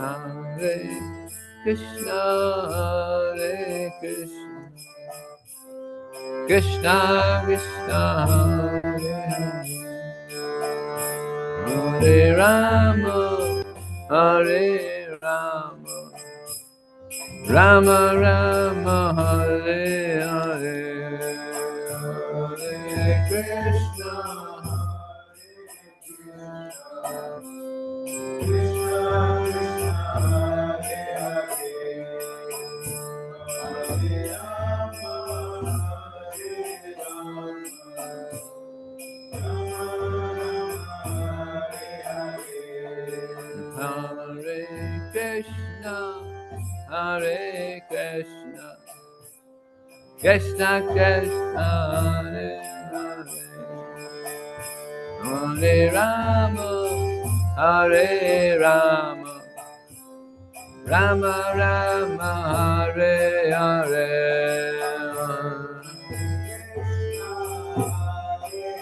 Hare Krishna, Hare Krishna, Krishna Krishna, Hare Hare Rama, Hare Rama, Rama Rama, Hare Hare, Hare Krishna, Hare Krishna, Hare Krishna, Krishna Krishna, Hare Hare, Hare Rama, Hare Rama, Rama Rama, Hare Hare,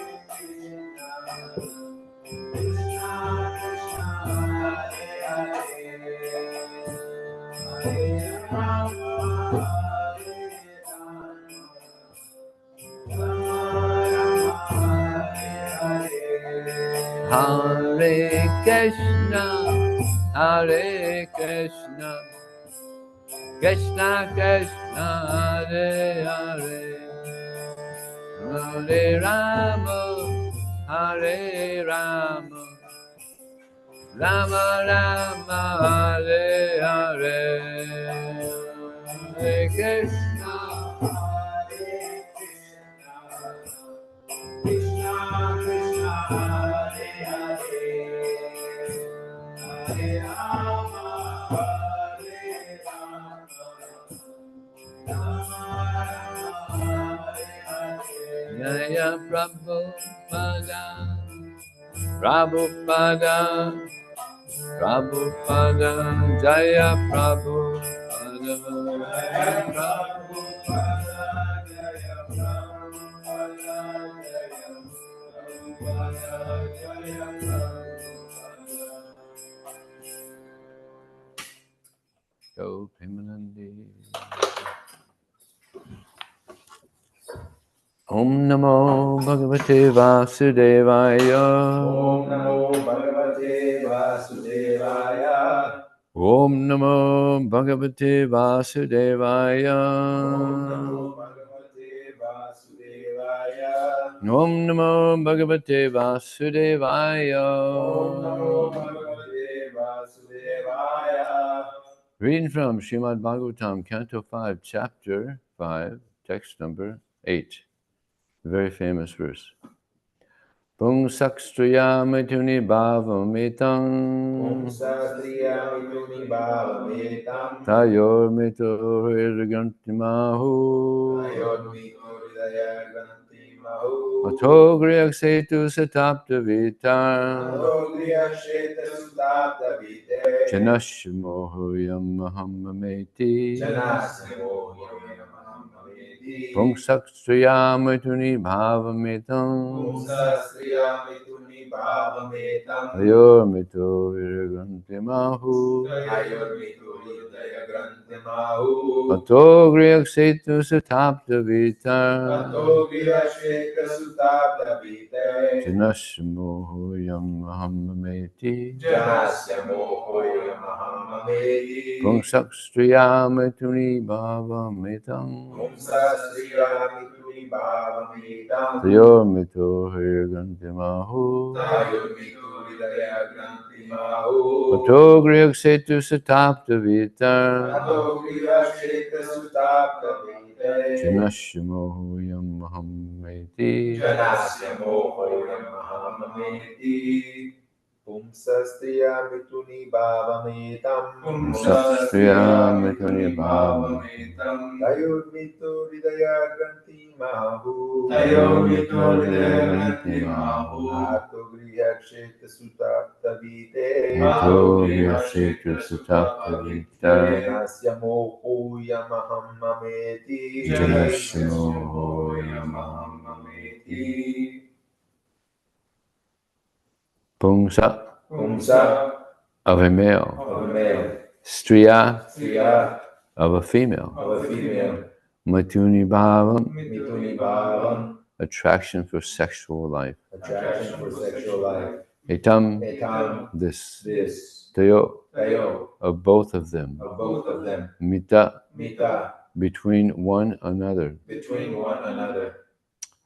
Hare Krishna, Hare Krishna, Krishna Krishna, Hare Hare, Hare Rama, Hare Rama, Rama Rama, Hare Hare, Hare Krishna, Jaya Prabhupada, Prabhupada, Prabhupada, Jaya Prabhupada, Jaya Prabhupada, Jaya Prabhupada, Jaya Prabhupada, Jaya Prabhupada. Go Pimanandi. Om Namo Bhagavate Vasudevaya. Om Namo Bhagavate Vasudevaya. Om Namo Bhagavate Vasudevaya. Om Namo Bhagavate Vasudevaya. Om Namo Bhagavate Vasudevaya. Om Namo Bhagavate Vasudevaya. Reading from Srimad Bhagavatam, Canto 5, Chapter 5, text number 8. Very famous verse. Pungsakstriya mituni bhavametam. Pungsakstriya mituni bhavametam. Tayor mito hirgantimahu. Tayor mito hirgantimahu. Atogriyak setu satapta vitar. Atogriyak setu satapta vitar. Janasya mohoyam mahamameti. Janasya mohoyam. Pungsakstriyam bhavametam. Pungsakstriyam bhavametam. Ayormito virgantimahu. Ayormito virgantimahu. Atogriyak setu satapta vitar. Atogriyak setu satapta vitar. Janasya mohoyam mahamameti. Janasya mohoyam mahamameti. Pungsakstriyam bhavametam. Pungsakstriyam bhavametam. Ayormito virgantimahu. Ayormito virgantimahu. Atogriyak setu satapta vitar. Atogriyak setu satapta vitar. Janasya mohoyam mahameti. Janasya mohoyam mahamameti. Pumsastriyam bhavametam. Pumsastriyam bhavametam. Tayormito hridaya grantimahu. Tayormito hridaya grantimahu. Atogriyak setu satapta vitar. Atogriyak setu satapta vitar. Janasya mohoyam mahamameti. Janasya mohoyam mahameti. Pungsa. Pungsa. of a male, of a male, striya striya of a female, of a female, matuni bhavam, mituni bhavam, attraction for sexual life, attraction for sexual life, etam, etam, this, this, tayo, tayo, of both of them, of both of them, mita, mita, between one another, between one another,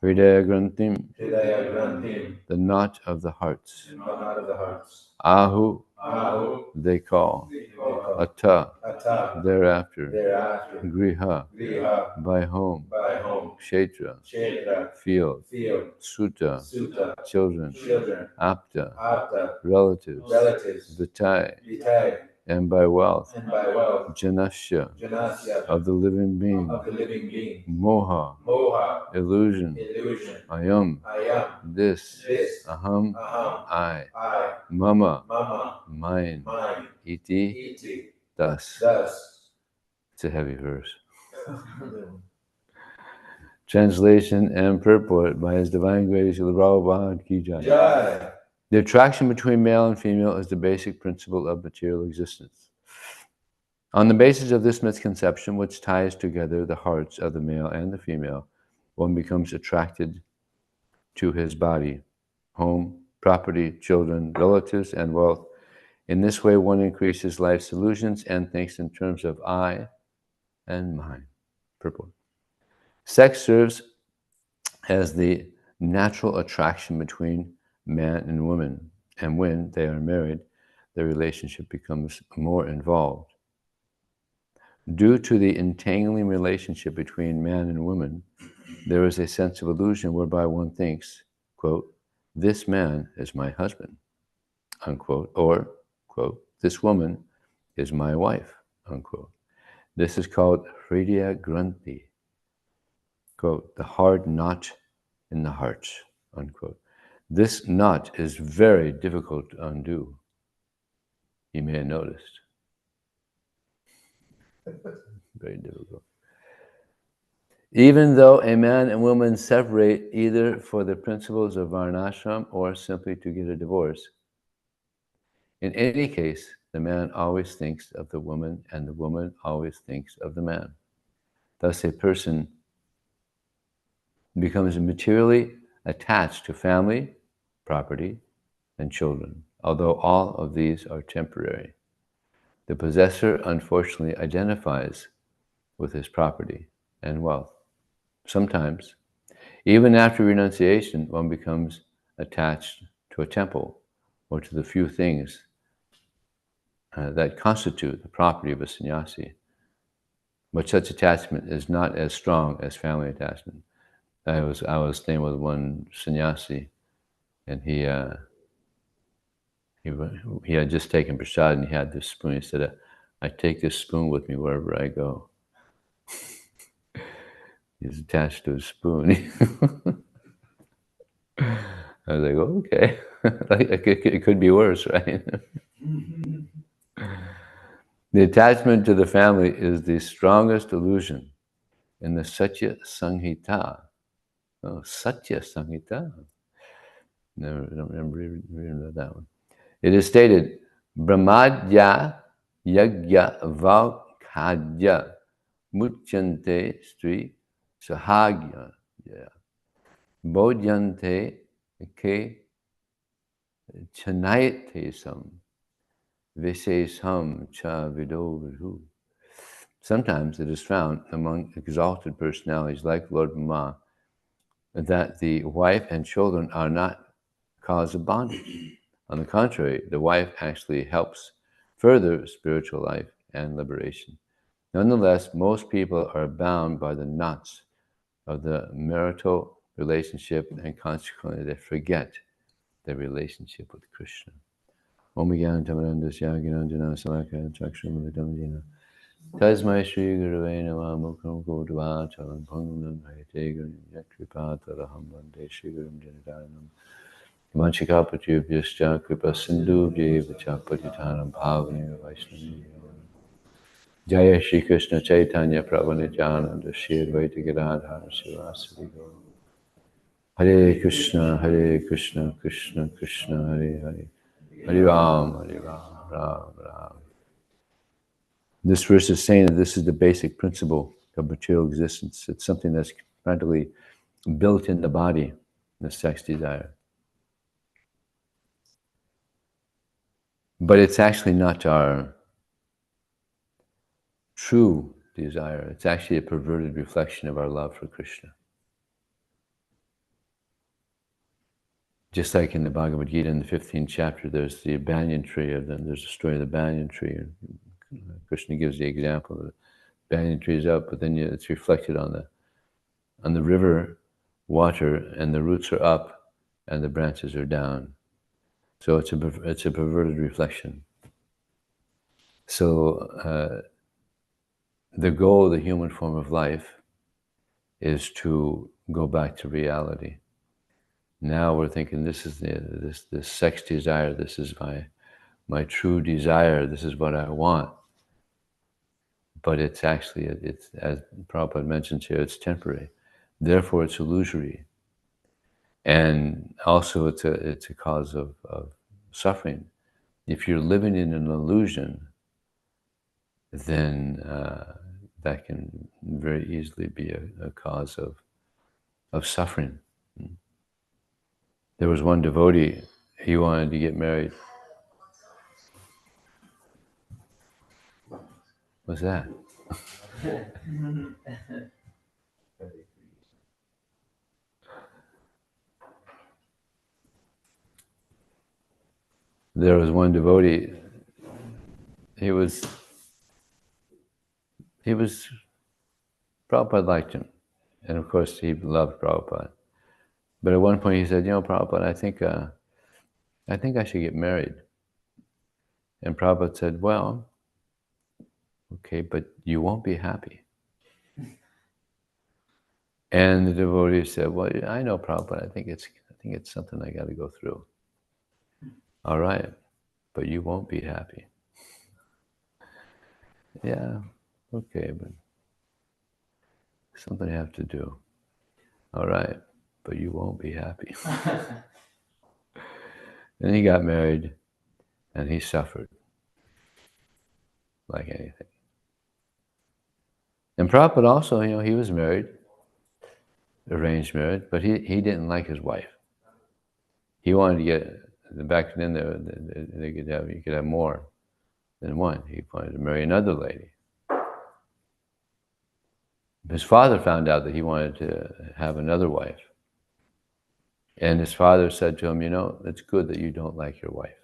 hridaya granthim, hridaya granthim, the knot of the hearts, the knot of the hearts, ahu, ahu, they call, they call, ata, ata, thereafter, thereafter, griha, griha, by home, by home, kshetra, kshetra, field, field, suta, suta, children, children, apta, apta, relatives, relatives, vitai, vitai, and by wealth, and by wealth, janasya, janasya, of the living being, of the living being, moha, moha, illusion, illusion, ayam, ayam, this, this, aham, aham, I, I, mama, mama, mine, mine, iti, iti, thus. thus. It's a heavy verse. Translation and purport by His Divine Grace, Srila Prabhupada Ki Jai. Jai. The attraction between male and female is the basic principle of material existence. On the basis of this misconception, which ties together the hearts of the male and the female, one becomes attracted to his body, home, property, children, relatives, and wealth. In this way, one increases life's illusions and thinks in terms of I and mine. Purport. Sex serves as the natural attraction between man and woman, and when they are married, the relationship becomes more involved. Due to the entangling relationship between man and woman, there is a sense of illusion whereby one thinks, quote, this man is my husband, unquote, or, quote, this woman is my wife, unquote. This is called hridaya granthi, quote, the hard knot in the heart, unquote. This knot is very difficult to undo. You may have noticed. Very difficult. Even though a man and woman separate either for the principles of varnashram or simply to get a divorce, in any case, the man always thinks of the woman and the woman always thinks of the man. Thus, a person becomes materially attached to family, property, and children, although all of these are temporary. The possessor, unfortunately, identifies with his property and wealth. Sometimes, even after renunciation, one becomes attached to a temple or to the few things that constitute the property of a sannyasi. But such attachment is not as strong as family attachment. I was staying with one sannyasi, and he had just taken prasad, and he had this spoon. He said, "I take this spoon with me wherever I go." He's attached to a spoon. I was like, okay, it could be worse, right? The attachment to the family is the strongest illusion in the Satya Samhita. Oh, Satya Samhita. Never, I don't remember reading that one. It is stated, Brahmadya Yagya Valkadya Muchyante Stri Sahagya Bodhyante Ke Chanayate Sam Visesham Cha Vido Vidu. Sometimes it is found among exalted personalities like Lord Brahma that the wife and children are not cause of bondage. On the contrary, the wife actually helps further spiritual life and liberation. Nonetheless, most people are bound by the knots of the marital relationship, and consequently they forget their relationship with Krishna. Om Gyan Tamarandasya Gyananjana Salakaya Chakshramalitam Jina Tasmai Shri Gurave Namah Mukram Kodva Chalam Pangunam Hayate Gurum Yakripatharaham Vande Shri Gurum Janitaranam Vanchikapatibhyascha Kripa Sindhu Bhyevacha Patitanam Bhavani Vaishnavi Jaya Shri Krishna Chaitanya Prabhu Nityananda Shri Advaita Gadadhara Sivasadi Gaura Hare Krishna Krishna Krishna Hare Hare Hare Ram Hare Ram Ram, Ram. This verse is saying that this is the basic principle of material existence. It's something that's practically built in the body, the sex desire. But it's actually not our true desire. It's actually a perverted reflection of our love for Krishna. Just like in the Bhagavad Gita in the 15th chapter, there's the banyan tree, there's a story of the banyan tree. Krishna gives the example that the banyan tree is up, but then it's reflected on the river water, and the roots are up and the branches are down. So it's a perverted reflection. So the goal of the human form of life is to go back to reality. Now we're thinking this is this sex desire. This is my true desire. This is what I want. But it's actually, it's, as Prabhupada mentions here, it's temporary. Therefore, it's illusory. And also, it's a cause of suffering. If you're living in an illusion, then that can very easily be a cause of suffering. There was one devotee, he wanted to get married. What's that? There was one devotee, he was Prabhupada liked him. And of course he loved Prabhupada. But at one point he said, Prabhupada, I think I should get married. And Prabhupada said, well, okay, but you won't be happy. And the devotee said, well, I know Prabhupada, I think it's something I got to go through. All right, but you won't be happy. Yeah, okay, but something I have to do. All right, but you won't be happy. And he got married, and he suffered like anything. And Prabhupada also, he was married, arranged marriage, but he didn't like his wife. He wanted to get, back then you could have more than one. He wanted to marry another lady. His father found out that he wanted to have another wife. And his father said to him, it's good that you don't like your wife,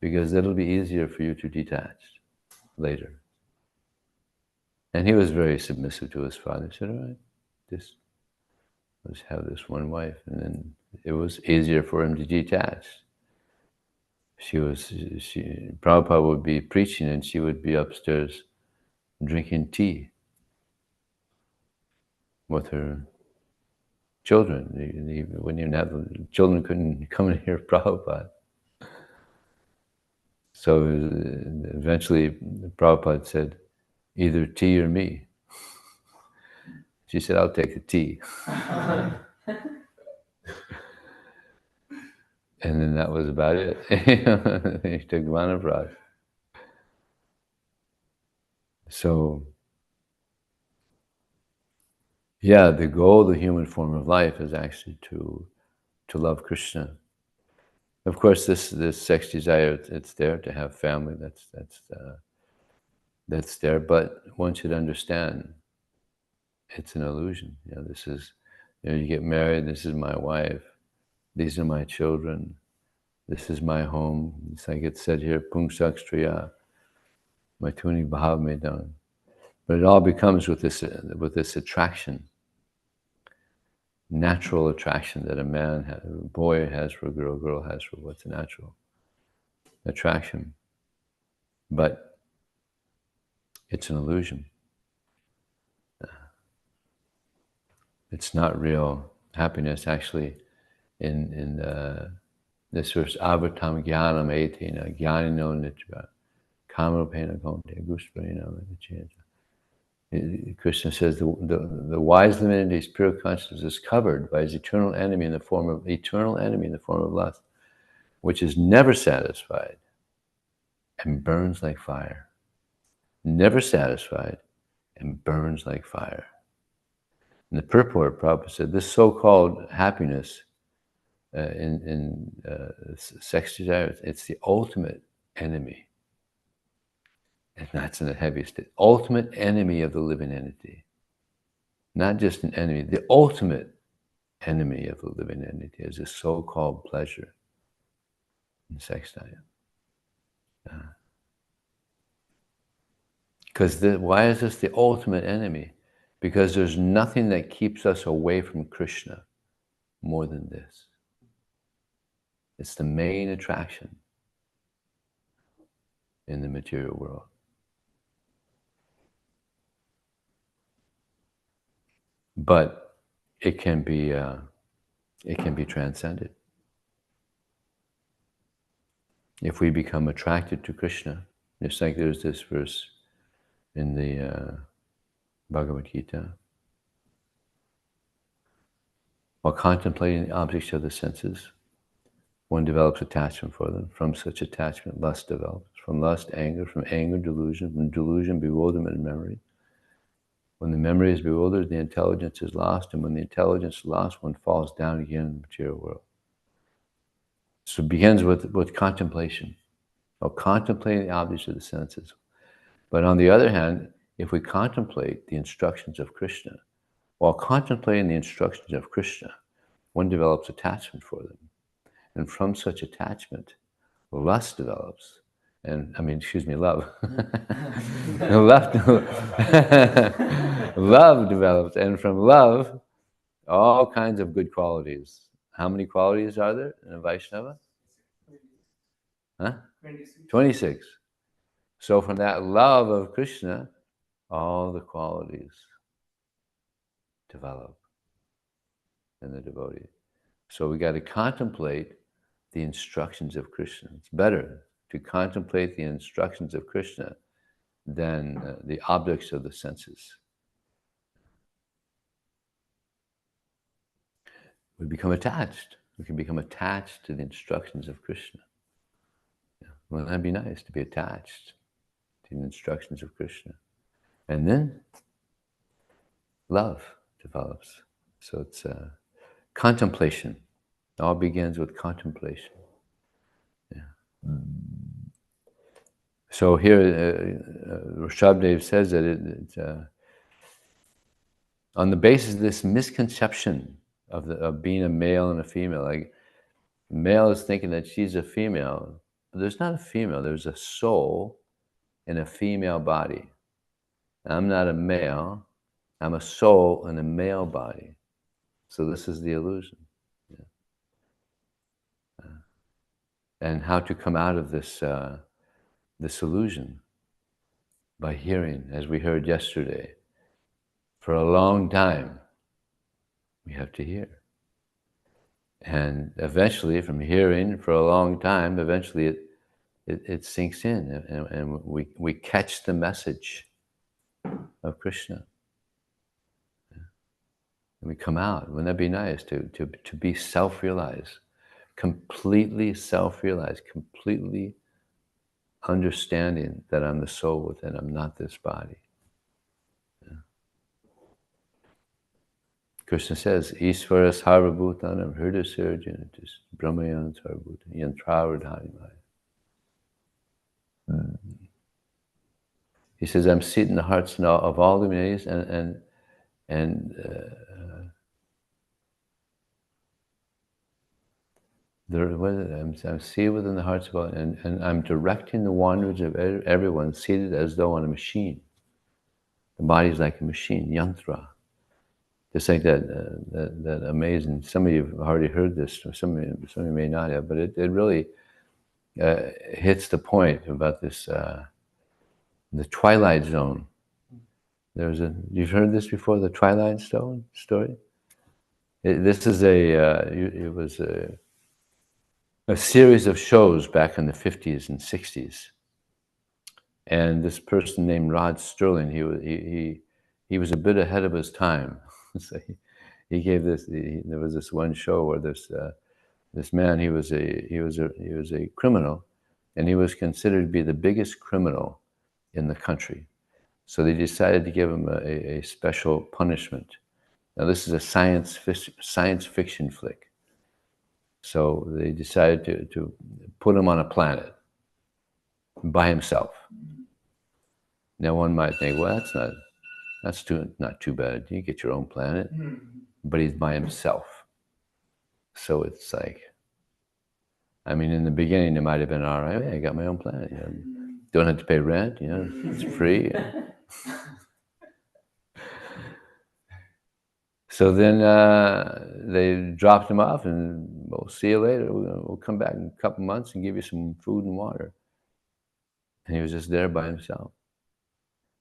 because it'll be easier for you to detach later. And he was very submissive to his father. He said, all right, let's have this one wife. And then it was easier for him to detach. Prabhupada would be preaching and she would be upstairs drinking tea with her children. He wouldn't even have, children couldn't come and hear Prabhupada. So eventually Prabhupada said, either tea or me. She said, I'll take the tea. And then that was about it. He took Vanaprastha. So, yeah, the goal of the human form of life is actually to love Krishna. Of course, this sex desire, it's there to have family. That's there. But one should understand, it's an illusion. This is, you get married. This is my wife. These are my children. This is my home. It's like it said here, Pungsakstriya, Maituni Bhav Medan. But it all becomes with this attraction, natural attraction that a boy has for a girl has for what's a natural attraction. But it's an illusion. It's not real happiness. Actually, in this verse, Avatam Jnanam Etina Jnanino Nitra Kamarupena Konte Guspana Vicheta. Krishna says the wise divinity's pure consciousness is covered by his eternal enemy in the form of lust, which is never satisfied and burns like fire. Never satisfied and burns like fire. In the purport, Prabhupada said, this so-called happiness in sex desire, it's the ultimate enemy. And that's in the heaviest state. Ultimate enemy of the living entity. Not just an enemy, the ultimate enemy of the living entity is this so-called pleasure in sex desire. Because why is this the ultimate enemy? Because there's nothing that keeps us away from Krishna more than this. It's the main attraction in the material world. But it can be transcended. If we become attracted to Krishna, just like there's this verse in the Bhagavad Gita, while contemplating the objects of the senses, one develops attachment for them. From such attachment, lust develops. From lust, anger. From anger, delusion. From delusion, bewilderment and memory. When the memory is bewildered, the intelligence is lost. And when the intelligence is lost, one falls down again in the material world. So it begins with contemplation, or contemplating the objects of the senses. But on the other hand, if we contemplate the instructions of Krishna, while contemplating the instructions of Krishna, one develops attachment for them. And from such attachment, lust develops. Love. Love develops. And from love, all kinds of good qualities. How many qualities are there in a Vaishnava? 26. So from that love of Krishna, all the qualities develop in the devotee. So we got to contemplate the instructions of Krishna. It's better to contemplate the instructions of Krishna than the objects of the senses. We become attached. We can become attached to the instructions of Krishna. Well, that'd be nice to be attached to the instructions of Krishna. And then love develops. So it's contemplation. It all begins with contemplation. Yeah. So here, Rishabhadev says that on the basis of this misconception of being a male and a female, like male is thinking that she's a female, but there's not a female. There's a soul in a female body. I'm not a male. I'm a soul in a male body. So this is the illusion. Yeah. And how to come out of this illusion? By hearing, as we heard yesterday. For a long time, we have to hear. And eventually, from hearing for a long time, eventually it sinks in, and we catch the message of Krishna. And we come out. Wouldn't that be nice to be self-realized, completely self-realized, completely understanding that I'm the soul within, I'm not this body. Yeah. Krishna says, Isvara sarvabhutanam hridasirjanitis brahmayan sarvabhuta yantravardhanimaya. He says, I'm seated in the hearts of all the humanities and I'm seated within the hearts of all, and I'm directing the wanderings of everyone, seated as though on a machine. The body is like a machine, yantra. Just like that amazing. Some of you have already heard this. Some of you may not have, but it really hits the point about this. The Twilight Zone. You've heard this before, the Twilight Zone story? This is it was a series of shows back in the 50s and 60s. And this person named Rod Sterling, he was a bit ahead of his time. So he gave this, there was this one show where this man, he was a criminal, and he was considered to be the biggest criminal in the country. So they decided to give him a special punishment. Now this is a science fiction flick. So they decided to put him on a planet by himself. Now one might think, well, that's not too bad. You get your own planet, but he's by himself. So it's like, I mean, in the beginning, it might have been all right. Hey, I got my own planet. You know, don't have to pay rent. You know, it's free. So then they dropped him off, and we'll see you later. We'll come back in a couple months and give you some food and water. And he was just there by himself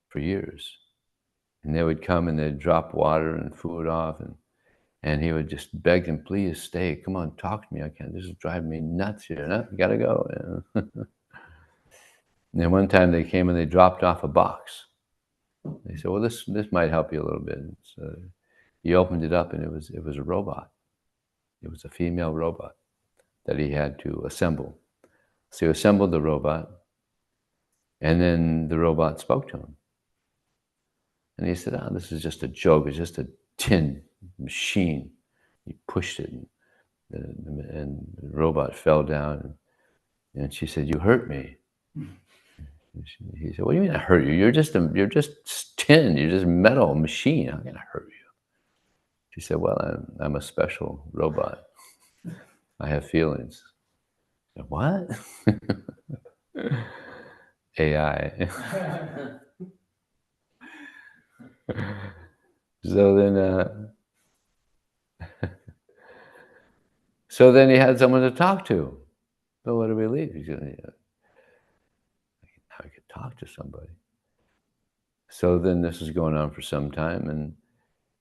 for years. And they would come and they'd drop water and food off, and he would just beg them, please stay. Come on, talk to me. I can't. This is driving me nuts here. No, you gotta go. You know? And then one time they came and they dropped off a box. They said, well, this might help you a little bit. So he opened it up, and it was a robot. It was a female robot that he had to assemble. So he assembled the robot, and then the robot spoke to him. And he said, oh, this is just a joke. It's just a tin machine. He pushed it, and the robot fell down. And she said, you hurt me. He said, what do you mean I hurt you? You're just tin. You're just metal machine. How can I hurt you? She said, well, I'm a special robot. I have feelings. I said, what? AI. So then he had someone to talk to. So what do we leave? He said, yeah, I could talk to somebody. So then this is going on for some time,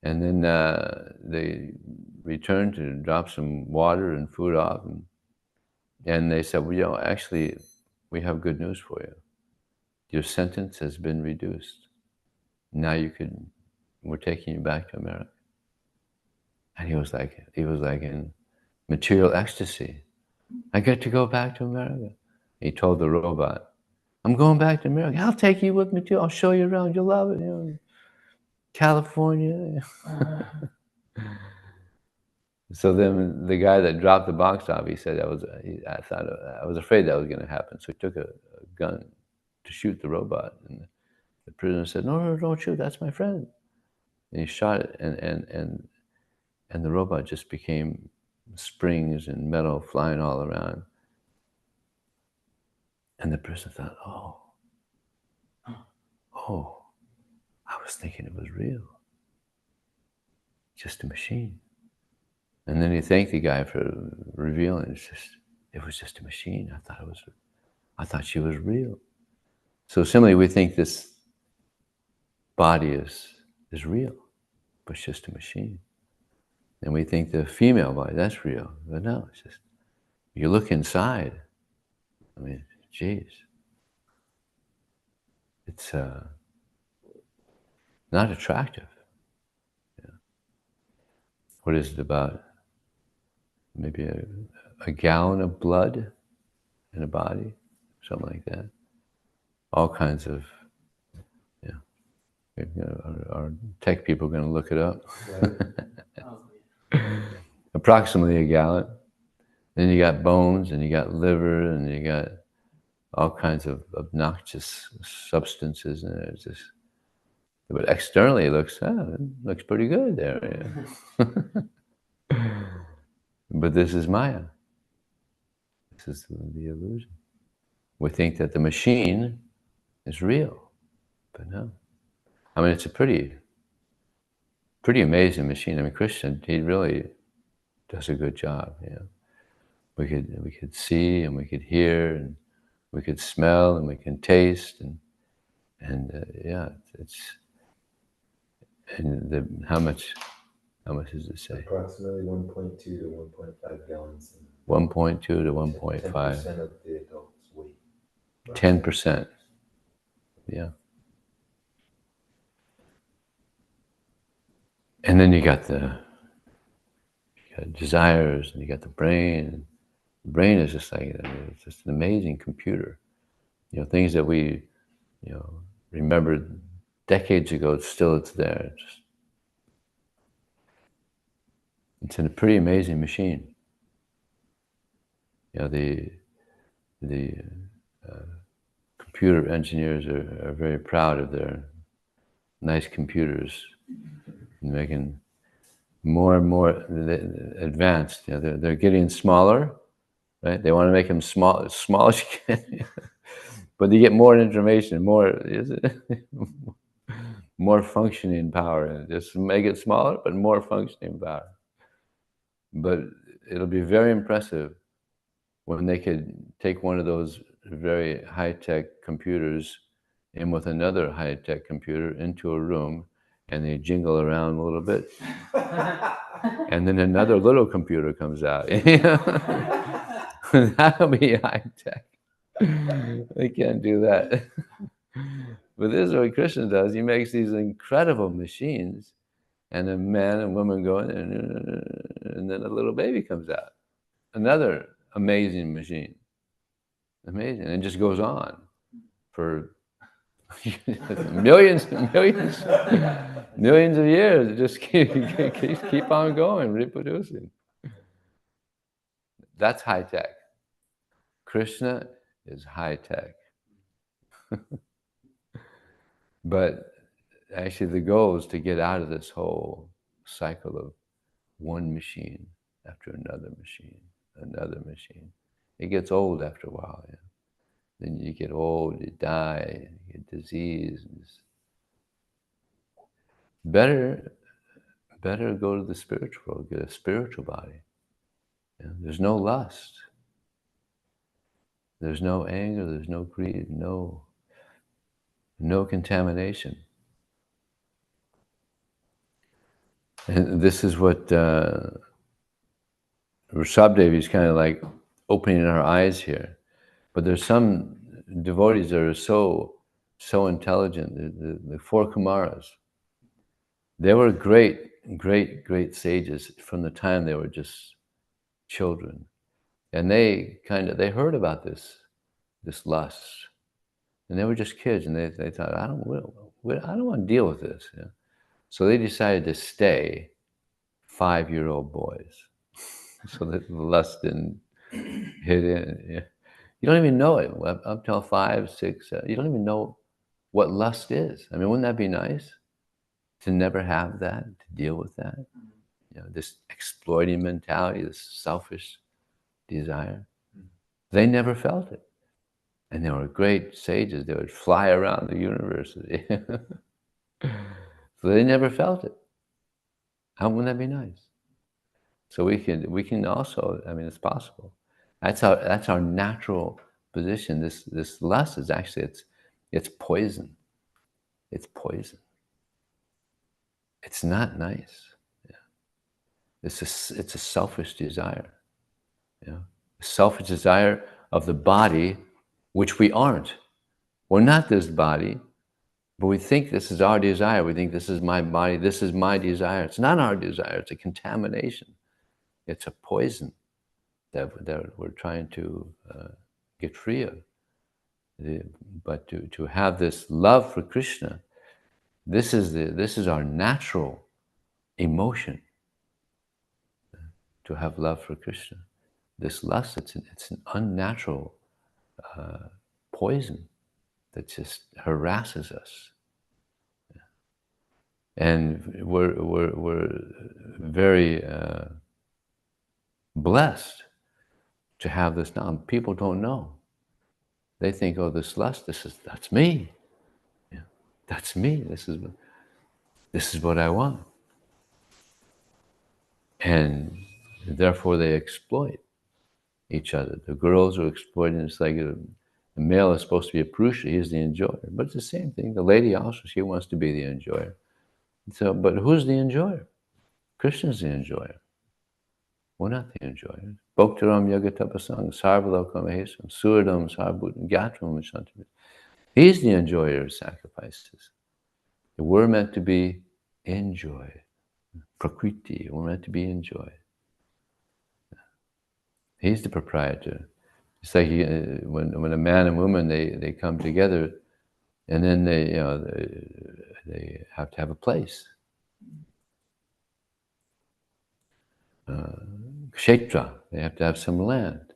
and then they returned to drop some water and food off, and they said, well, you know, actually, we have good news for you. Your sentence has been reduced. Now we're taking you back to America. And he was like in material ecstasy. I get to go back to America. He told the robot, I'm going back to America. I'll take you with me too. I'll show you around. You'll love it. You know, California. So then the guy that dropped the box off, he said, I was afraid that was going to happen. So he took a gun to shoot the robot. And the prisoner said, no, don't shoot. That's my friend. And he shot it, and the robot just became springs and metal flying all around. And the prisoner thought, oh, I was thinking it was real. Just a machine. And then he thanked the guy for revealing it was just a machine. I thought she was real. So similarly, we think this body is real, but it's just a machine. And we think the female body, that's real. But no, it's just, you look inside, I mean, geez. It's not attractive. Yeah. What is it about? Maybe a gallon of blood in a body, something like that. All kinds of, our tech people are going to look it up. Approximately a gallon. Then you got bones, and you got liver, and you got all kinds of obnoxious substances in it. It's just, but externally it looks pretty good there. Yeah. But this is Maya. This is the illusion. We think that the machine is real, but no. I mean, it's a pretty amazing machine. I mean, Krishna, he really does a good job. You know, we could see, and we could hear, and we could smell, and we can taste, and how much does it say? Approximately 1.2 to 1.5 gallons. 1.2 to 1.5. 10% of the adult's weight. 10%. Yeah. And then you got desires, and you got the brain, The brain is just like, it's just an amazing computer. Things that we, remembered decades ago, it's there. It's a pretty amazing machine. The computer engineers are very proud of their nice computers, making more and more advanced. They're getting smaller, right? They want to make them small as you can, but you get more information, more functioning power. Just make it smaller, but more functioning power. But it'll be very impressive when they could take one of those very high-tech computers in with another high-tech computer into a room, and they jingle around a little bit, and then another little computer comes out. That'll be high-tech. They can't do that. But this is what Krishna does. He makes these incredible machines, and a man and woman go in, and then a little baby comes out. Another amazing machine. Amazing. And it just goes on for millions and millions of years. It just keep on going, reproducing. That's high tech. Krishna is high tech. But actually the goal is to get out of this whole cycle of one machine after another machine, another machine. It gets old after a while. Yeah. Then you get old, you die, you get disease. Better go to the spiritual world, get a spiritual body. There's no lust. There's no anger, there's no greed, no contamination. And this is what Rishabhadev is kind of like opening our eyes here. But there's some devotees that are so intelligent, the four Kumaras. They were great sages from the time they were just children. And they heard about this lust. And they were just kids, and they thought, I don't want to deal with this. Yeah? So they decided to stay 5-year-old boys so that the lust didn't hit in. Yeah. You don't even know it. Up till 5, 6, 7, you don't even know what lust is. I mean, wouldn't that be nice to never have that, to deal with that? This exploiting mentality, this selfish desire. They never felt it. And they were great sages. They would fly around the university. So they never felt it. How wouldn't that be nice? So we can also, I mean, it's possible. That's our natural position. This lust is actually, it's poison. It's poison. It's not nice. Yeah. It's a selfish desire. Yeah. A selfish desire of the body, which we aren't. We're not this body, but we think this is our desire. We think this is my body, this is my desire. It's not our desire, it's a contamination. It's a poison that we're trying to get free of. But to have this love for Krishna, this is our natural emotion. To have love for Krishna. This lust, it's an unnatural poison that just harasses us. And we're very blessed to have this now. People don't know. They think, oh, this lust, that's me. Yeah, that's me. This is what I want. And therefore they exploit each other. The girls are exploiting. It's like the male is supposed to be a Purusha, he's the enjoyer. But it's the same thing. The lady also, she wants to be the enjoyer. So, but who's the enjoyer? Krishna's the enjoyer. We're not the enjoyers. Bhoktaram yagatapasang sarvalokam ahesam suradam sarbhutam gyatvam shantam. He's the enjoyer of sacrifices. We're meant to be enjoyed. Prakriti, we're meant to be enjoyed. He's the proprietor. It's like when a man and woman they come together, and then they have to have a place. Kshetra, they have to have some land,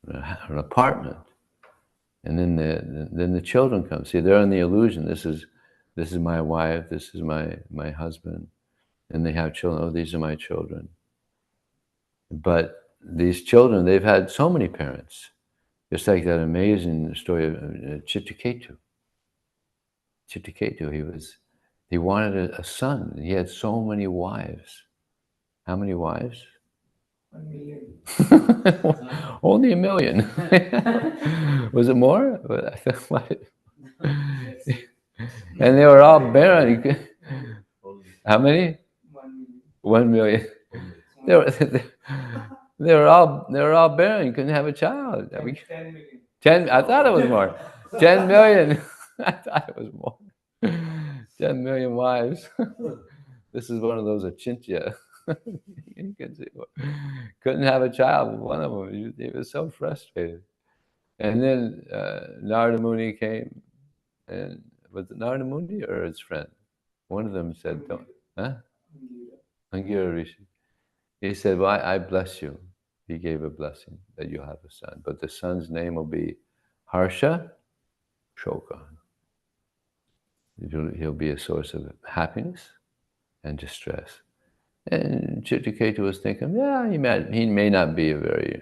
an apartment, and then the children come. See, they're in the illusion. This is my wife. This is my husband, and they have children. Oh, these are my children. But these children, they've had so many parents. Just like that amazing story of Chitraketu. Chitraketu, he wanted a son. He had so many wives. How many wives? 1 million. Only 1 million. Was it more? And they were all barren. How many? 1 million. They were all barren. You couldn't have a child. 10 million. 10. I thought it was more. 10 million. I thought it was more. 10 million wives. This is one of those achintya. You could see, couldn't have a child with one of them. He was so frustrated. And then Narada Muni came, and was it Narada Muni or his friend? One of them said, "Don't, huh?" Angira Rishi. He said, "Well, I bless you." He gave a blessing that you'll have a son, but the son's name will be Harsha Shoka. He'll be a source of happiness and distress. And Chitraketu was thinking, yeah, he may not be a very,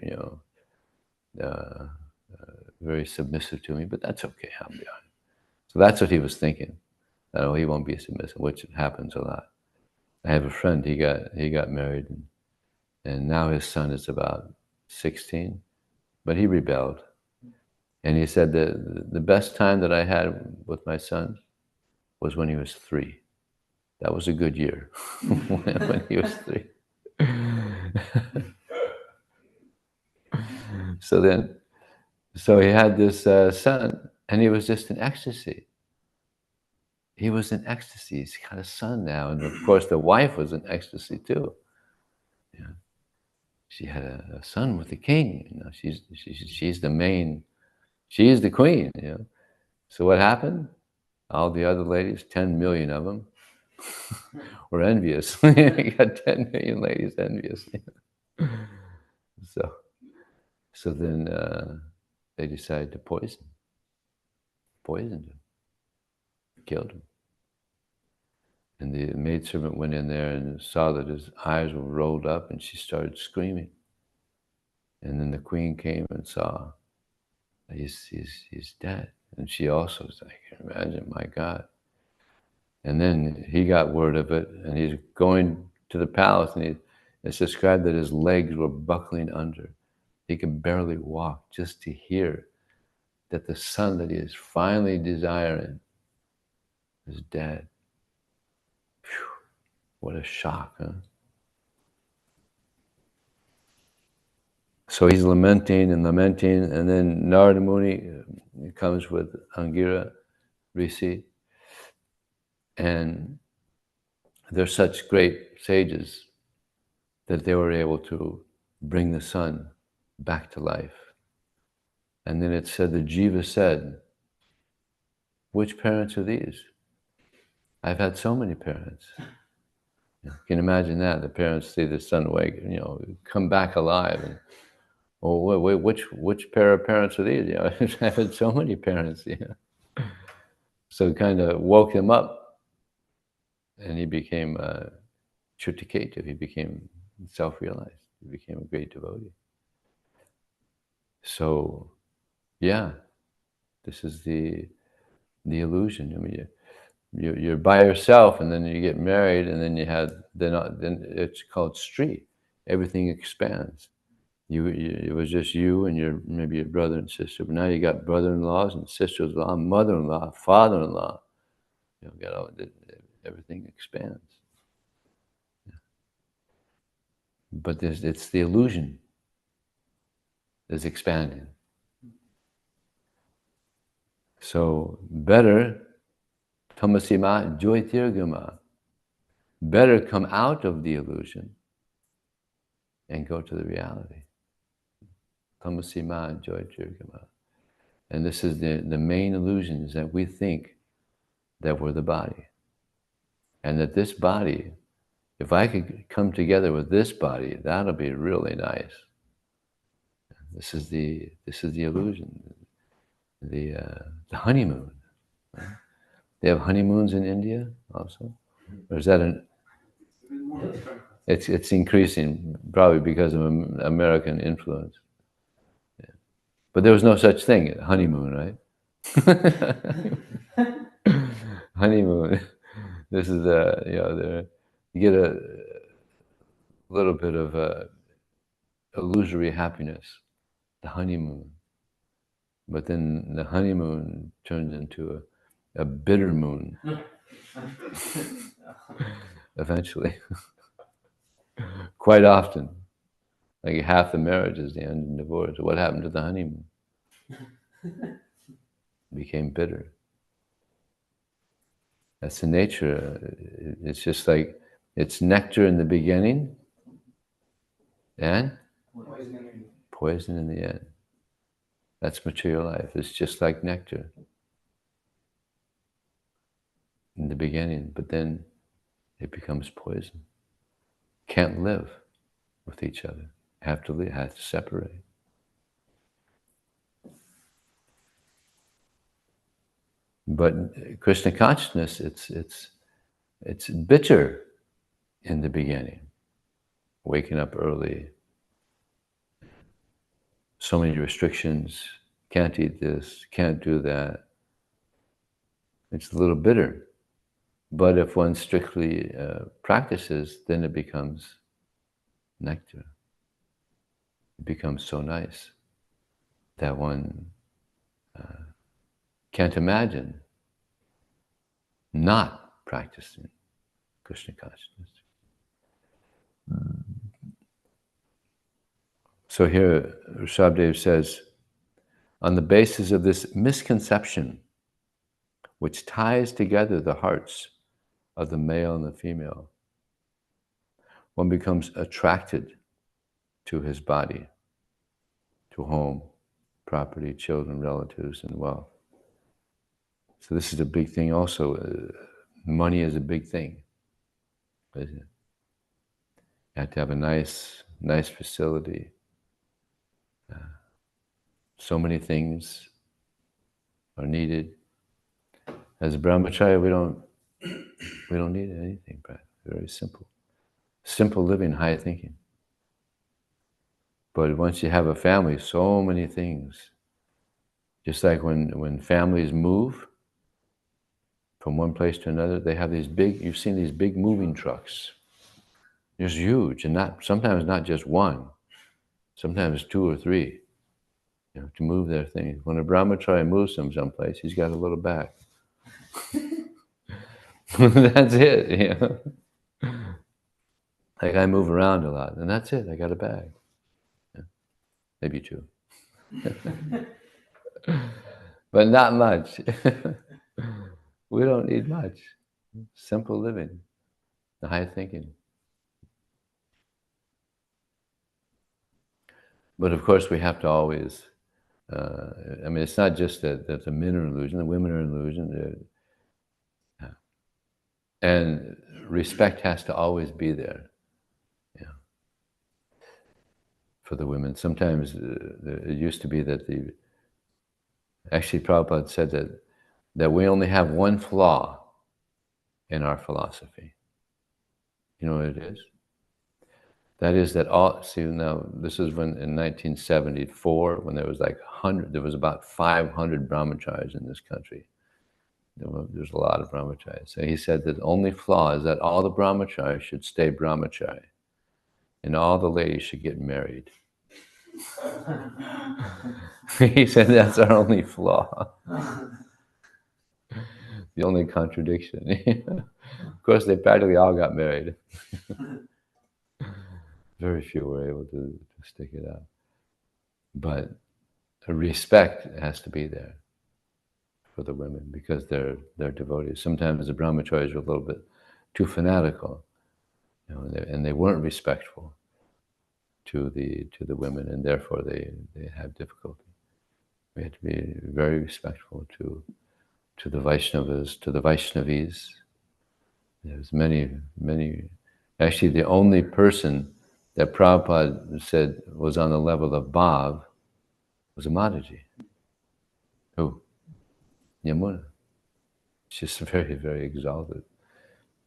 very submissive to me, but that's okay. I'll be on. So that's what he was thinking. That he won't be submissive, which happens a lot. I have a friend. He got married, and now his son is about 16, but he rebelled. And he said the best time that I had with my son was when he was 3. That was a good year when he was 3. So he had this son, and he was just in ecstasy. He was in ecstasy. He's got a son now, and of course the wife was in ecstasy too. Yeah. She had a son with the king. She's the main. She is the queen. So what happened? All the other ladies, 10 million of them, were envious. You got 10 million ladies envious. So then they decided to poisoned him, killed him. And the maidservant went in there and saw that his eyes were rolled up, and she started screaming. And then the queen came and saw he's dead. And she also was like, I can imagine, my God. And then he got word of it, and he's going to the palace, and it's described that his legs were buckling under. He could barely walk just to hear that the son that he is finally desiring is dead. Whew, what a shock, huh? So he's lamenting, and then Narada Muni comes with Angira Rishi, and they're such great sages that they were able to bring the son back to life. And then it said, the Jiva said, which parents are these? I've had so many parents. You can imagine that. The parents see the son wake, come back alive. And, which pair of parents are these? I've had so many parents. So it kind of woke him up, and he became Chitraketu. He became self-realized. He became a great devotee. So, yeah, this is the illusion. I mean, you're by yourself, and then you get married, and then then it's called Sri. Everything expands. It was just you and maybe your brother and sister, but now you got brother-in-laws and sisters-in-law, mother-in-law, father-in-law. Everything expands. But it's the illusion that's expanding. So better, tamasima jyotirgama, better come out of the illusion and go to the reality. Tamasima joy Jirgama. And this is the main illusion, is that we think that we're the body. And that this body, if I could come together with this body, that'll be really nice. This is the illusion, the honeymoon. Right? They have honeymoons in India also, or is that it's increasing probably because of American influence. Yeah. But there was no such thing, honeymoon, right? Honeymoon. This is you get a little bit of illusory happiness, the honeymoon. But then the honeymoon turns into a bitter moon eventually. Quite often. Like half the marriages, they end in divorce. What happened to the honeymoon? Became bitter. That's the nature. It's just like, it's nectar in the beginning and poison in the end. That's material life. It's just like nectar in the beginning, but then it becomes poison. Can't live with each other. Have to live, have to separate. But Krishna consciousness, it's bitter in the beginning. Waking up early, so many restrictions, can't eat this, can't do that. It's a little bitter. But if one strictly practices, then it becomes nectar. It becomes so nice that one can't imagine not practicing Krishna consciousness. So here, Rishabhadev says, on the basis of this misconception, which ties together the hearts of the male and the female, one becomes attracted to his body, to home, property, children, relatives, and wealth. So this is a big thing also. Money is a big thing, isn't it? You have to have a nice facility. So many things are needed. As a brahmacharya, we don't need anything. Very simple. Simple living, high thinking. But once you have a family, so many things. Just like when families move from one place to another, they have these big, you've seen these big moving trucks. It's huge, and sometimes not just one, sometimes 2 or 3, to move their things. When a brahmacharya moves them someplace, he's got a little bag. That's it, Like I move around a lot, and that's it, I got a bag. Maybe 2. But not much. We don't need much. Simple living, the high thinking. But of course, we have to always, it's not just that the men are illusion, the women are illusion. And respect has to always be there, for the women. Sometimes it used to be that actually Prabhupada said that we only have one flaw in our philosophy. You know what it is? That is that now this is when in 1974, when there was there was about 500 brahmacharis in this country. There's a lot of brahmacharis. So he said that the only flaw is that all the brahmacharis should stay brahmachari, and all the ladies should get married. He said that's our only flaw. The only contradiction. Of course, they practically all got married. Very few were able to stick it out. But respect has to be there for the women because they're devotees. Sometimes the brahmacharis were a little bit too fanatical, and they weren't respectful. to the women, and therefore they have difficulty. We have to be very respectful to the Vaishnavas, to the Vaishnavis. There's many. Actually, the only person that Prabhupada said was on the level of Bhav was a Mataji. Who? Yamuna. She's very, very exalted.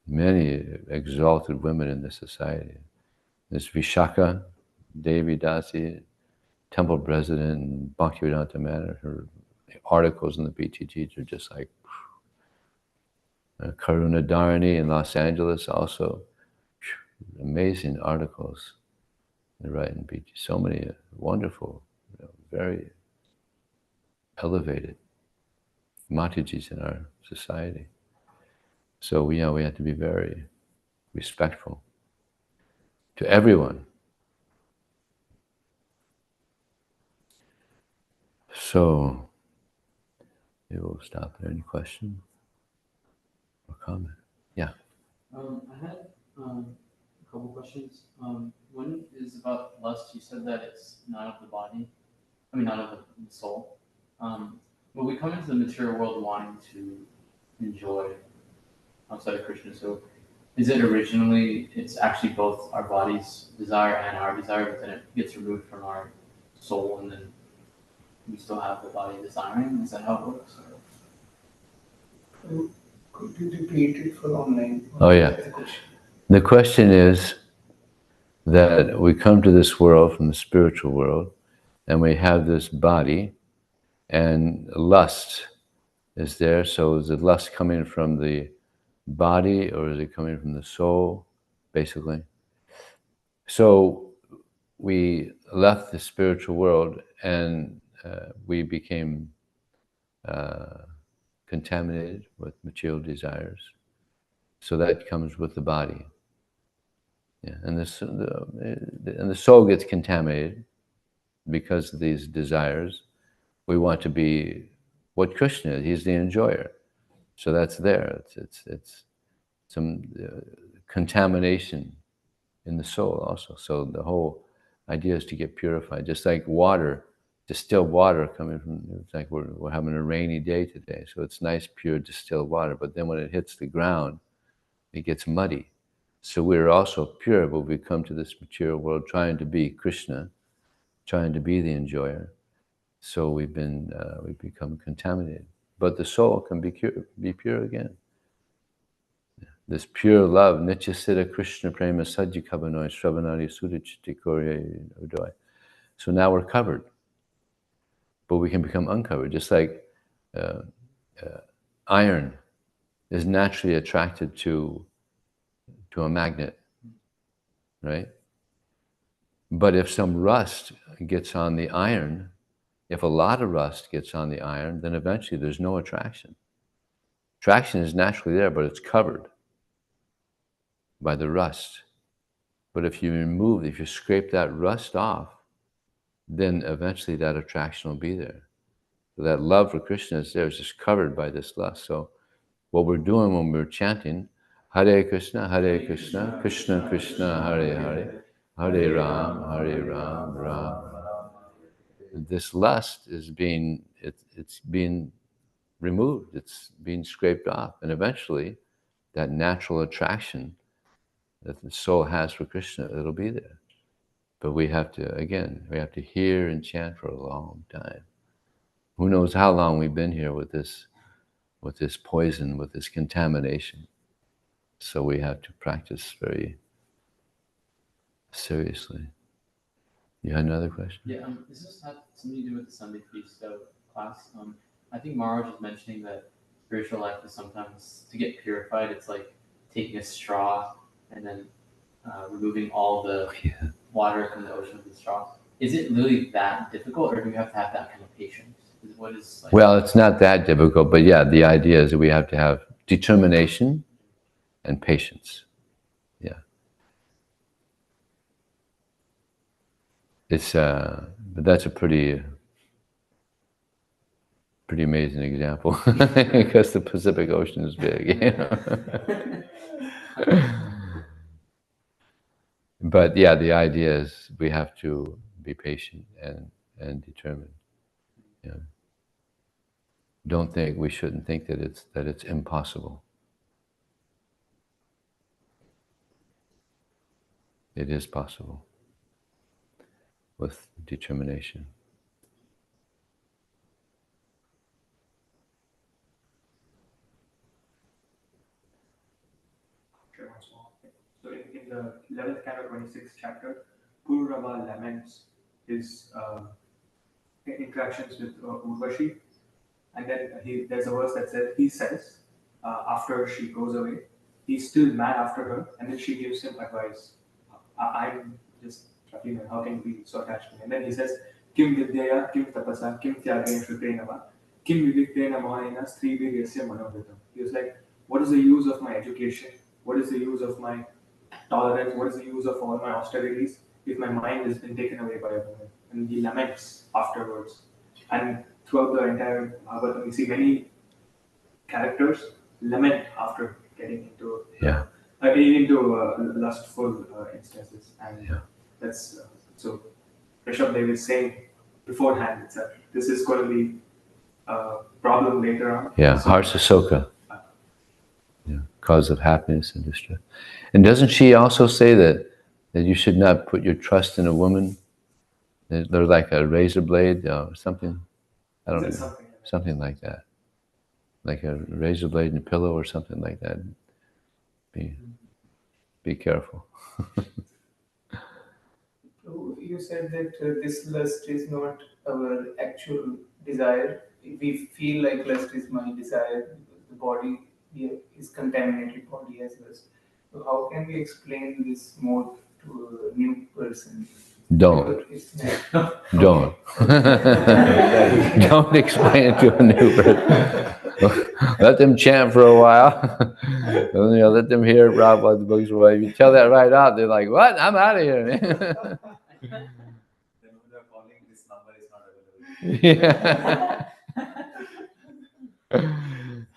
Many exalted women in the society. There's Vishaka, Devi Dasi, temple president in Bhaktivedanta Manor. Her articles in the BTG are just like Karuna Dharani in Los Angeles also. Amazing articles they write in BTG. So many wonderful, very elevated Matajis in our society. So we have to be very respectful to everyone. So we will stop there. Any question or comment? Yeah. I had a couple questions. One is about lust. You said that it's not of the body. I mean, not of the soul. But we come into the material world wanting to enjoy outside of Krishna. So is it originally, it's actually both our body's desire and our desire, but then it gets removed from our soul and then we still have the body desiring? Is that how it works? Or? Could you repeat it for online? Oh yeah. The question is that we come to this world from the spiritual world and we have this body and lust is there. So is the lust coming from the body or is it coming from the soul, basically? So we left the spiritual world and we became contaminated with material desires. So that comes with the body. Yeah, and the soul gets contaminated because of these desires. We want to be what Krishna is. He's the enjoyer. So that's there. It's some contamination in the soul also. So the whole idea is to get purified. Just like water, distilled water coming from, it's like we're having a rainy day today. So it's nice, pure distilled water. But then when it hits the ground, it gets muddy. So we're also pure, but we come to this material world trying to be Krishna, trying to be the enjoyer. So we've become contaminated. But the soul can be pure again. This pure love, Nitya Siddha Krishna Prema Sajji Kabanoi Shravanari Sudachiti Korye Udoy. So now we're covered. But we can become uncovered, just like iron is naturally attracted to a magnet, right? But if some rust gets on the iron, if a lot of rust gets on the iron, then eventually there's no attraction. Attraction is naturally there, but it's covered by the rust. But if you scrape that rust off, then eventually that attraction will be there. So that love for Krishna is there, it's just covered by this lust. So what we're doing when we're chanting, Hare Krishna, Krishna Krishna, Hare Hare, Hare Ram, Ram Ram. This lust is being removed, it's being scraped off, and eventually that natural attraction that the soul has for Krishna, it'll be there. But we have to hear and chant for a long time. Who knows how long we've been here with this poison, with this contamination. So we have to practice very seriously. You had another question? Yeah, does this have something to do with the Sunday feast class? I think Maharaj was mentioning that spiritual life is sometimes, to get purified, it's like taking a straw and then removing all the water from the ocean with the straw. Is it really that difficult, or do we have to have that kind of patience? Well, it's not that difficult, but yeah, the idea is that we have to have determination and patience. Yeah. It's but that's a pretty amazing example because the Pacific Ocean is big, you know. But yeah, the idea is we have to be patient and determined. Yeah. We shouldn't think that it's impossible. It is possible with determination. Sure, once more. So in the 11th canto, 26th chapter, Pururava laments his interactions with Urvashi, and then there's a verse that says, he says, after she goes away, he's still mad after her, and then she gives him advice. I'm just chuckling, how can you be so attached to me? And then he says, Kim Vidyaya, Kim Tapasa, Kim Tyagena Shrutenava, Kim Viviktena Mohanena, Sriviryasya Manovitam. He was like, what is the use of my education? What is the use of my tolerance? What is the use of all my austerities if my mind has been taken away by a woman? And he laments afterwards. And throughout the entire Bhagavatam, we see many characters lament after getting into Yeah. lustful instances, and that's so. Rishabhadev is saying beforehand itself, this is going to be a problem later on. Yeah, So, Harsasoka. Yeah, cause of happiness and distress. And doesn't she also say that you should not put your trust in a woman? They're like a razor blade or something. I don't know. Something like that. Like a razor blade and a pillow or something like that. Be careful. You said that this lust is not our actual desire. We feel like lust is my desire because the body here is contaminated body as lust. So how can we explain this more to a new person? Don't. It's not. Don't. Don't explain it to a new person. Let them chant for a while. Let them hear Prabhupada's books for a while. If you tell that right out, they're like, what? I'm out of here, man. Then when they're calling, this number is not available. Yeah.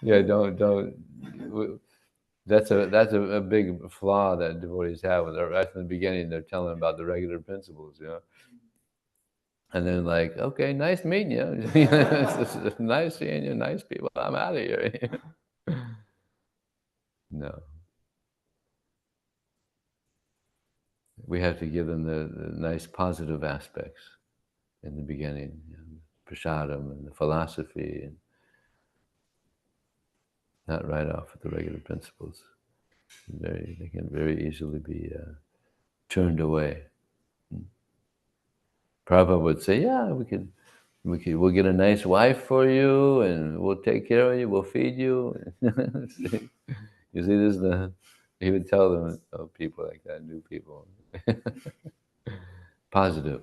Yeah, don't. That's a big flaw that devotees have. Right from the beginning, they're telling about the regular principles, And then like, okay, nice meeting you. It's nice seeing you, nice people. I'm out of here. No. We have to give them the nice positive aspects in the beginning, prasadam and the philosophy, and not right off with the regular principles. They can very easily be turned away. Prabhupada would say, yeah, we'll get a nice wife for you, and we'll take care of you, we'll feed you. You see, he would tell them, people like that, new people. Positive.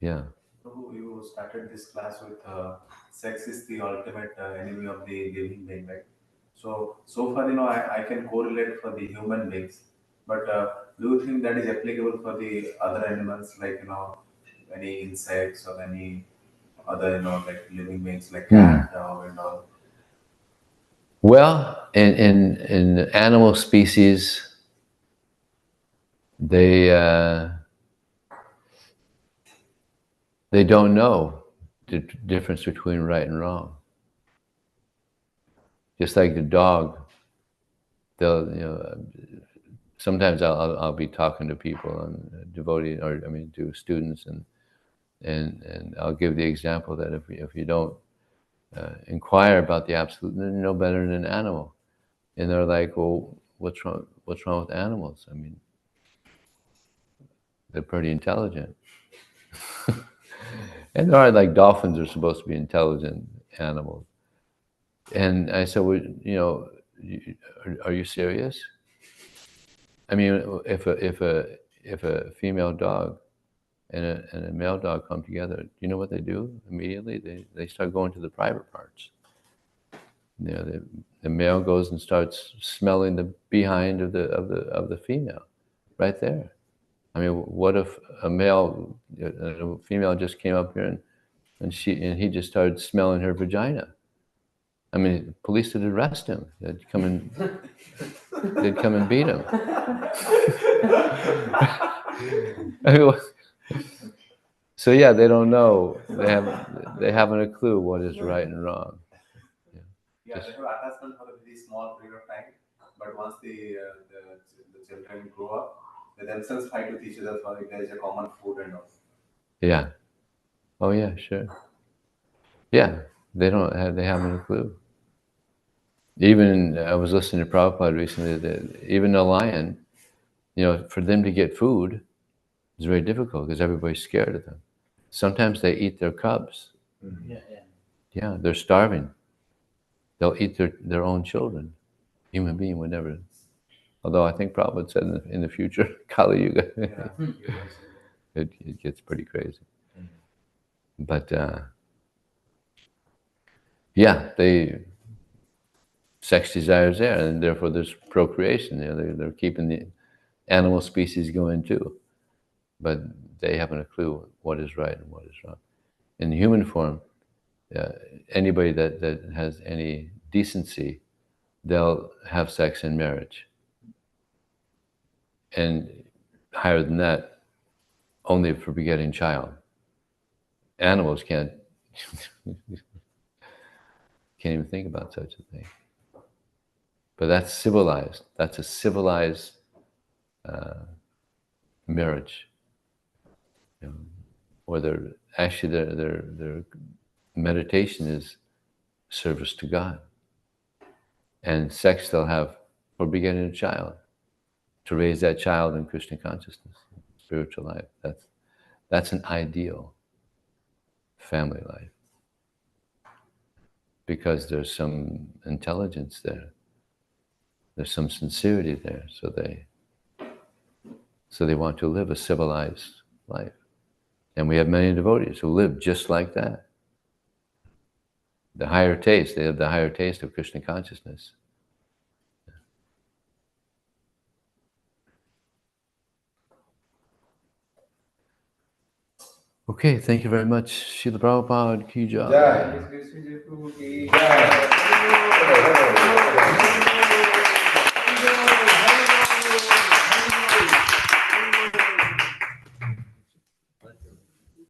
Yeah. Prabhu, you started this class with sex is the ultimate enemy of the living being, right? So far, I can correlate for the human beings, but do you think that is applicable for the other animals, like, any insects or any other, like living beings like cat, dog, and all? Well, in animal species, they don't know the difference between right and wrong. Just like the dog, they'll sometimes I'll be talking to people and devotees, to students, and I'll give the example that if you don't inquire about the absolute, then you're no better than an animal. And they're like, well, what's wrong with animals? They're pretty intelligent. And there are, like, dolphins are supposed to be intelligent animals. And I said, well, are you serious? If a female dog and a male dog come together, you know what they do immediately? They start going to the private parts. The male goes and starts smelling the behind of the female, right there. What if a female just came up here and he just started smelling her vagina. I mean, police would arrest him. They'd come and beat him. I mean, so yeah, they don't know. They haven't a clue what is right and wrong. Yeah, they have attachment for a very small period of time, but once the children grow up, they themselves fight with each other for if there is a common food and all. Yeah. Oh yeah, sure. Yeah, they haven't a clue. Even I was listening to Prabhupada recently that even a lion, for them to get food is very difficult because everybody's scared of them. Sometimes they eat their cubs. Yeah, they're starving. They'll eat their own children. Human being would never. Although I think Prabhupada said in the future, Kali Yuga, it gets pretty crazy. But yeah, sex desire is there, and therefore there's procreation. They're keeping the animal species going too, but they haven't a clue what is right and what is wrong. In human form, anybody that has any decency, they'll have sex in marriage. And higher than that, only for begetting child. Animals can't even think about such a thing. But that's civilized. That's a civilized marriage, where their meditation is service to God, and sex they'll have for begetting a child, to raise that child in Krishna consciousness, spiritual life. That's an ideal family life, because there's some intelligence there, there's some sincerity there, so they want to live a civilized life. And we have many devotees who live just like that. They have the higher taste of Krishna consciousness. Okay, thank you very much. Srila Prabhupada ki jai. Yes, Vijaya Prabhu ki jai.